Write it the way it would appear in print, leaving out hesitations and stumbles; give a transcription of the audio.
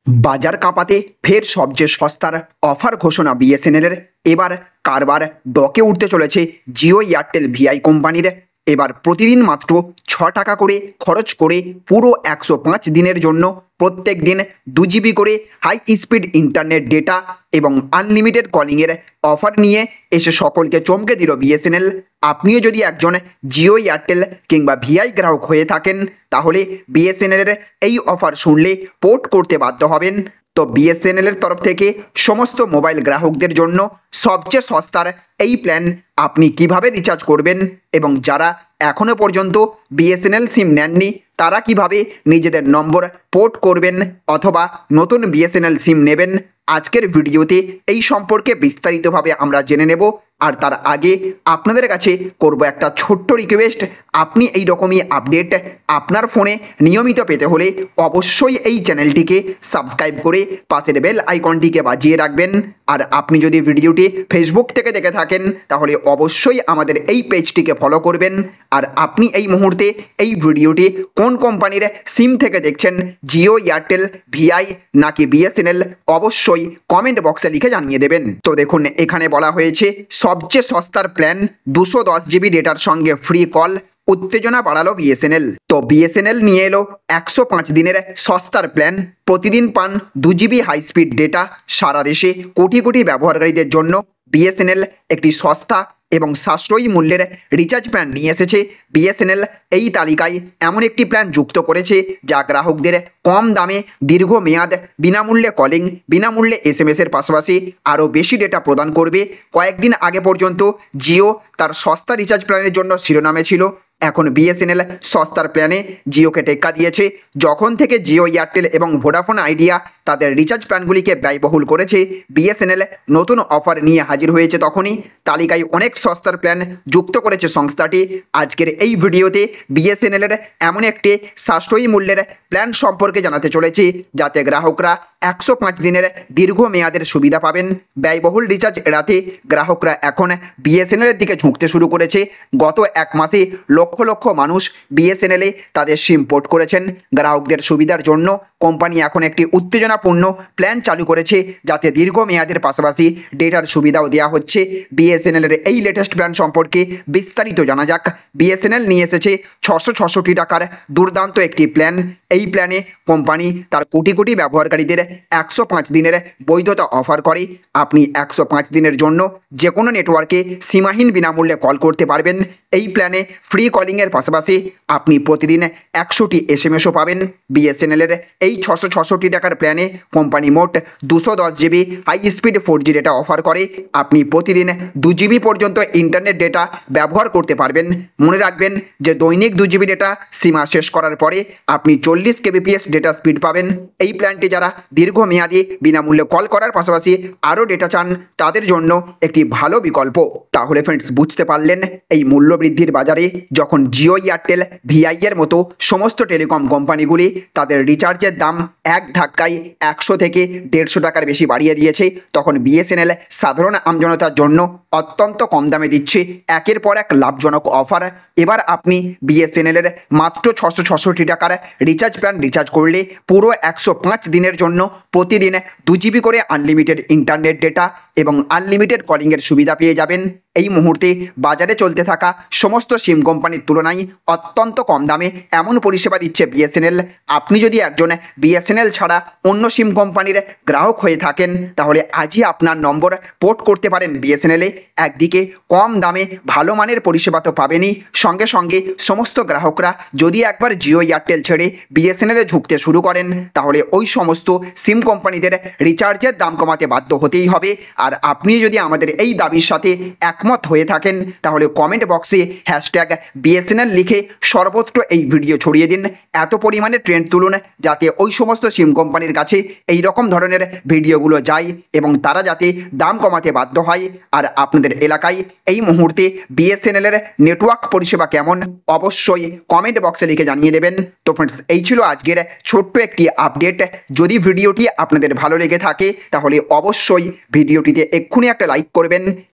বাজার কাঁপাতে ফের সবচেয়ে সস্তার অফার ঘোষণা বিএসএনএলের। এবার কারবার ডকে উঠতে চলেছে জিও এয়ারটেল ভিআই কোম্পানির। এবার প্রতিদিন মাত্র 6 টাকা করে খরচ করে পুরো 105 দিনের জন্য প্রত্যেক দিন 2 জিবি করে হাই স্পিড ইন্টারনেট ডেটা এবং আনলিমিটেড কলিংয়ের অফার নিয়ে এসে সকলকে চমকে দিল বিএসএনএল। আপনিও যদি একজন জিও এয়ারটেল কিংবা ভিআই গ্রাহক হয়ে থাকেন তাহলে বিএসএনএলের এই অফার শুনলে পোর্ট করতে বাধ্য হবেন। তো বিএসএনএলের তরফ থেকে সমস্ত মোবাইল গ্রাহকদের জন্য সবচেয়ে সস্তার এই প্ল্যান আপনি কিভাবে রিচার্জ করবেন এবং যারা এখনও পর্যন্ত বিএসএনএল সিম নেননি তারা কিভাবে নিজেদের নম্বর পোর্ট করবেন অথবা নতুন বিএসএনএল সিম নেবেন, আজকের ভিডিওতে এই সম্পর্কে বিস্তারিতভাবে আমরা জেনে নেব। আর তার আগে আপনাদের কাছে করব একটা ছোট্ট রিকোয়েস্ট, আপনি এই রকমই আপডেট আপনার ফোনে নিয়মিত পেতে হলে অবশ্যই এই চ্যানেলটিকে সাবস্ক্রাইব করে পাশের বেল আইকনটিকে বাজিয়ে রাখবেন। আর আপনি যদি ভিডিওটি ফেসবুক থেকে দেখে থাকেন তাহলে অবশ্যই আমাদের এই পেজটিকে ফলো করবেন। আর আপনি এই মুহূর্তে এই ভিডিওটি কোন কোম্পানির সিম থেকে দেখছেন, জিও, এয়ারটেল, ভিআই নাকি বিএসএনএল, অবশ্যই কমেন্ট বক্সে লিখে জানিয়ে দেবেন। তো দেখুন, এখানে বলা হয়েছে সবচেয়ে সস্তার প্ল্যান 210 জিবি ডেটার সঙ্গে ফ্রি কল, উত্তেজনা বাড়ালো বিএসএনএল। তো বিএসএনএল নিয়ে এলো 105 দিনের সস্তার প্ল্যান। প্রতিদিন পান 2 জিবি হাই স্পিড ডেটা। সারা দেশে কোটি কোটি ব্যবহারকারীদের জন্য বিএসএনএল একটি সস্তা এবং সাশ্রয়ী মূল্যের রিচার্জ প্ল্যান নিয়ে এসেছে। বিএসএনএল এই তালিকায় এমন একটি প্ল্যান যুক্ত করেছে যা গ্রাহকদের কম দামে দীর্ঘমেয়াদ বিনামূল্যে কলিং, বিনামূল্যে এসএমএসের পাশাপাশি আরও বেশি ডেটা প্রদান করবে। কয়েকদিন আগে পর্যন্ত জিও তার সস্তা রিচার্জ প্ল্যানের জন্য শিরোনামে ছিল। এখন বিএসএনএল সস্তার প্ল্যানে জিওকে টেক্কা দিয়েছে। যখন থেকে জিও, এয়ারটেল এবং ভোডাফোন আইডিয়া তাদের রিচার্জ প্ল্যানগুলিকে ব্যয়বহুল করেছে, বিএসএনএল নতুন অফার নিয়ে হাজির হয়েছে তখনই তালিকায় অনেক সস্তার প্ল্যান যুক্ত করেছে সংস্থাটি। আজকের এই ভিডিওতে বিএসএনএলের এমন একটি সাশ্রয়ী মূল্যের প্ল্যান সম্পর্কে জানাতে চলেছি যাতে গ্রাহকরা 105 দিনের দীর্ঘমেয়াদের সুবিধা পাবেন। ব্যয়বহুল রিচার্জ এড়াতে গ্রাহকরা এখন বিএসএনএলের দিকে ঝুঁকতে শুরু করেছে। গত এক মাসে লক্ষ লক্ষ মানুষ বিএসএনএলে তাদের সিম পোর্ট করেছেন। গ্রাহকদের সুবিধার জন্য কোম্পানি এখন একটি উত্তেজনাপূর্ণ প্ল্যান চালু করেছে যাতে দীর্ঘমেয়াদের পাশাপাশি ডেটার সুবিধাও দেওয়া হচ্ছে। বিএসএনএলের এই লেটেস্ট প্ল্যান সম্পর্কে বিস্তারিত জানা যাক। বিএসএনএল নিয়ে এসেছে 666 টাকার দুর্দান্ত একটি প্ল্যান। এই প্ল্যানে কোম্পানি তার কোটি কোটি ব্যবহারকারীদের 105 দিনের বৈধতা অফার করে। আপনি 105 দিনের জন্য যে কোনো নেটওয়ার্কে সীমাহীন বিনামূল্যে কল করতে পারবেন। এই প্ল্যানে ফ্রি কলিংয়ের পাশাপাশি আপনি প্রতিদিন 100টি এসএমএসও পাবেন। বিএসএনএলের এই 666 টাকার প্ল্যানে কোম্পানি মোট 210 GB high speed 4G data offer করে। আপনি প্রতিদিন 2 জিবি পর্যন্ত ইন্টারনেট ডেটা ব্যবহার করতে পারবেন। মনে রাখবেন যে দৈনিক 2 জিবি ডেটা সীমা শেষ করার পরে আপনি 40 কেবিপিএস ডেটা স্পিড পাবেন। এই প্ল্যানটি যারা দীর্ঘমেয়াদী বিনামূল্যে কল করার পাশাপাশি আরও ডেটা চান তাদের জন্য একটি ভালো বিকল্প। তাহলে ফ্রেন্ডস, বুঝতে পারলেন এই মূল্য বৃদ্ধির বাজারে যখন জিও, এয়ারটেল, ভিআই এর মতো সমস্ত টেলিকম কোম্পানিগুলি তাদের রিচার্জের দাম এক ধাক্কায় 100 থেকে 150 টাকার বেশি বাড়িয়ে দিয়েছে, তখন বিএসএনএল সাধারণ আমজনতার জন্য অত্যন্ত কম দামে দিচ্ছে একের পর এক লাভজনক অফার। এবার আপনি বিএসএনএলের মাত্র 666 টাকার রিচার্জ প্ল্যান রিচার্জ করলে পুরো 105 দিনের জন্য প্রতিদিন 2 জিবি করে আনলিমিটেড ইন্টারনেট ডেটা এবং আনলিমিটেড কলিংয়ের সুবিধা পেয়ে যাবেন। এই মুহূর্তে বাজারে চলতে থাকা সমস্ত সিম কোম্পানির তুলনায় অত্যন্ত কম দামে এমন পরিষেবা দিচ্ছে বিএসএনএল। আপনি যদি একজন বিএসএনএল ছাড়া অন্য সিম কোম্পানির গ্রাহক হয়ে থাকেন তাহলে আজই আপনার নম্বর পোর্ট করতে পারেন বিএসএনএলে। একদিকে কম দামে ভালো মানের পরিষেবা তো পাবেনই, সঙ্গে সঙ্গে সমস্ত গ্রাহকরা যদি একবার জিও, এয়ারটেল ছেড়ে বিএসএনএলে ঝুঁকতে শুরু করেন তাহলে ওই সমস্ত সিম কোম্পানিদের রিচার্জের দাম কমাতে বাধ্য হতেই হবে। আর আপনি যদি আমাদের এই দাবির সাথে একমত হয়ে থাকেন তাহলে কমেন্ট বক্সে #বিএসএনএল লিখে সর্বত্র এই ভিডিও ছড়িয়ে দিন। এত পরিমাণে ট্রেন্ড তুলুন যাতে ওই সমস্ত সিম কোম্পানির কাছে এই রকম ধরনের ভিডিওগুলো যায় এবং তারা যাতে দাম কমাতে বাধ্য হয়। আর আপনাদের এলাকায় এই মুহূর্তে বিএসএনএলের নেটওয়ার্ক পরিষেবা কেমন অবশ্যই কমেন্ট বক্সে লিখে জানিয়ে দেবেন। তো ফ্রেন্ডস, এই ছিল আজকের ছোট্ট একটি আপডেট। যদি ভিডিওটি আপনাদের ভালো লেগে থাকে তাহলে অবশ্যই ভিডিওটিতে এক্ষুনি একটা লাইক করবেন